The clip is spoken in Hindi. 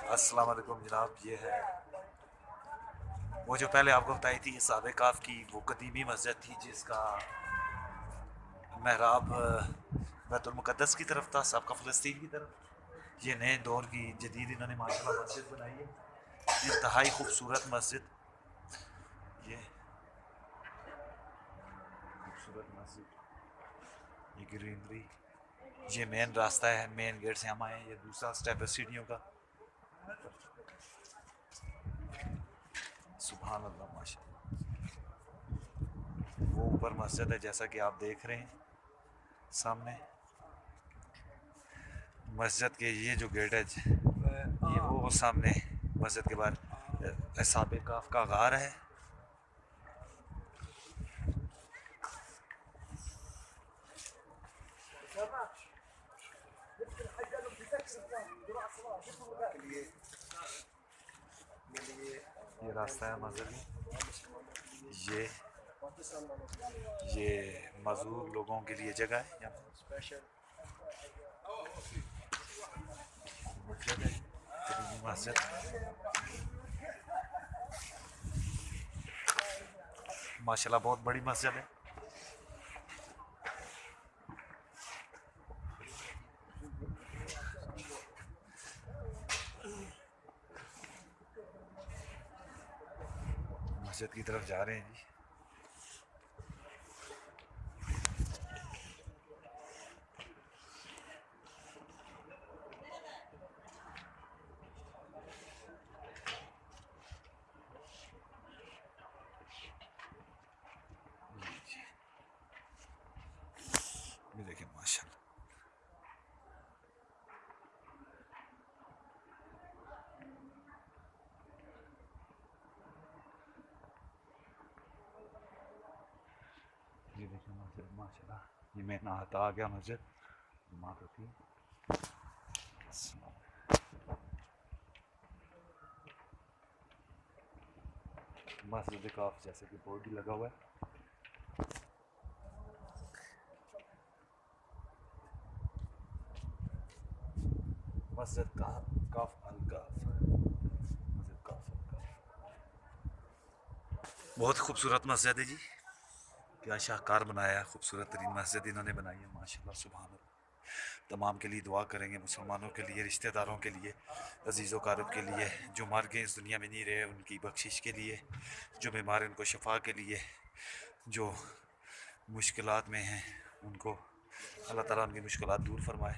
अस्सलाम वालेकुम जनाब। ये है वो जो पहले आपको बताई थी सादे काफ की वो कदीमी मस्जिद थी जिसका महराब बैतुल मुक़द्दस की तरफ था, सबका फ़लस्तीन की तरफ। ये नए दौर की जदीद इन्होंने माशाल्लाह मस्जिद बनाई है, इंतहाई खूबसूरत मस्जिद। ये खूबसूरत मस्जिद, ये ग्रीनरी, ये मेन रास्ता है, मेन गेट से हम आए हैं। ये दूसरा स्टेप है सीढ़ियों का। सुभान अल्लाह माशाल्लाह। वो ऊपर मस्जिद है जैसा कि आप देख रहे हैं सामने। मस्जिद के ये जो गेट है, ये वो सामने मस्जिद के बाहर असाबे काफ का गार है। ये रास्ता है मस्जिद में। ये ये मजदूर लोगों के लिए जगह है यहाँ पे। मस्जिद है, कदीमी मस्जिद माशाल्लाह, बहुत बड़ी मस्जिद है। मस्जिद की तरफ जा रहे हैं जी। ये देखिए माशाल्लाह। ये देखिए मस्जिद माशाल्लाह। ये मैं नहाता आ गया मस्जिद, जमात होती है। मस्जिद काफ जैसे कि बोर्ड भी लगा हुआ है। मस्जिद का काफ अल काफ, मस्जिद काफ अल काफ। बहुत खूबसूरत मस्जिद है जी। क्या शाहकार बनाया है, खूबसूरत तरीन मस्जिद इन्होंने बनाई है माशाल्लाह। सुभान अल्लाह। तमाम के लिए दुआ करेंगे, मुसलमानों के लिए, रिश्तेदारों के लिए, अजीज़ कारब के लिए, जो मर गए इस दुनिया में नहीं रहे उनकी बख्शिश के लिए, जो बीमार हैं उनको शफा के लिए, जो मुश्किलात में हैं उनको अल्लाह ताला उनकी मुश्किलात दूर फरमाए।